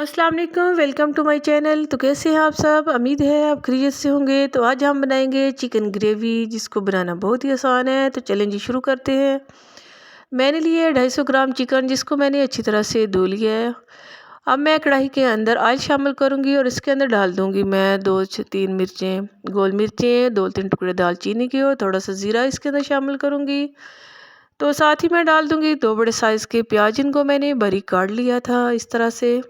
अस्सलाम वालेकुम, welcome to my channel. तो कैसे हैं आप सब? उम्मीद है आप खैरियत से होंगे। तो आज हम बनाएंगे चिकन ग्रेवी, जिसको बनाना बहुत ही आसान है। तो चलें जी, शुरू करते हैं। मैंने लिया है 250 ग्राम चिकन, जिसको मैंने अच्छी तरह से धो लिया है। अब मैं कढ़ाई के अंदर ऑयल शामिल करूंगी और इसके अंदर डाल दूंगी मैं 2 से 3 मिर्चें, गोल मिर्चें, 2-3 टुकड़े दालचीनी के और थोड़ा सा ज़ीरा इसके अंदर शामिल करूंगी। तो साथ ही मैं डाल दूंगी 2 बड़े साइज़ के प्याज, जिनको मैंने बारीक काट लिया था इस तरह से,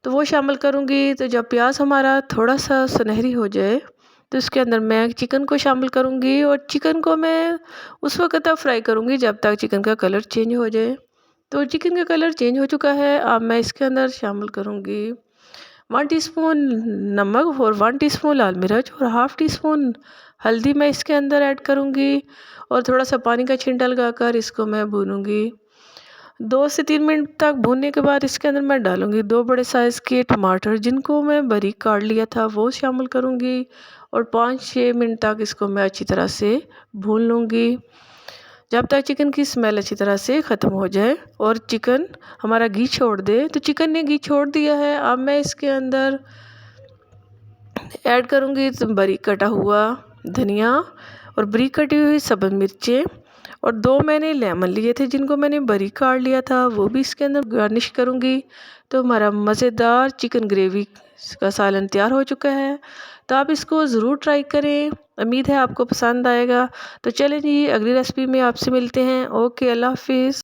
तो वो शामिल करूँगी। तो जब प्याज हमारा थोड़ा सा सुनहरी हो जाए तो इसके अंदर मैं चिकन को शामिल करूँगी और चिकन को मैं उस वक्त तक फ्राई करूँगी जब तक चिकन का कलर चेंज हो जाए। तो चिकन का कलर चेंज हो चुका है। अब मैं इसके अंदर शामिल करूँगी 1 टीस्पून नमक और 1 टीस्पून लाल मिर्च और हाफ़ टी स्पून हल्दी मैं इसके अंदर ऐड करूँगी और थोड़ा सा पानी का छींटा लगाकर इसको मैं भूनूँगी। 2 से 3 मिनट तक भूनने के बाद इसके अंदर मैं डालूँगी 2 बड़े साइज़ के टमाटर, जिनको मैं बारीक काट लिया था, वो शामिल करूँगी और 5-6 मिनट तक इसको मैं अच्छी तरह से भून लूँगी जब तक चिकन की स्मेल अच्छी तरह से ख़त्म हो जाए और चिकन हमारा घी छोड़ दे। तो चिकन ने घी छोड़ दिया है। अब मैं इसके अंदर ऐड करूँगी बारीक कटा हुआ धनिया और बारीक कटी हुई सब्ज़ मिर्चें और 2 मैंने लेमन लिए थे, जिनको मैंने बारीक काट लिया था, वो भी इसके अंदर गार्निश करूँगी। तो हमारा मज़ेदार चिकन ग्रेवी का सालन तैयार हो चुका है। तो आप इसको ज़रूर ट्राई करें, उम्मीद है आपको पसंद आएगा। तो चलें जी, अगली रेसिपी में आपसे मिलते हैं। ओके, अल्लाह हाफिज़।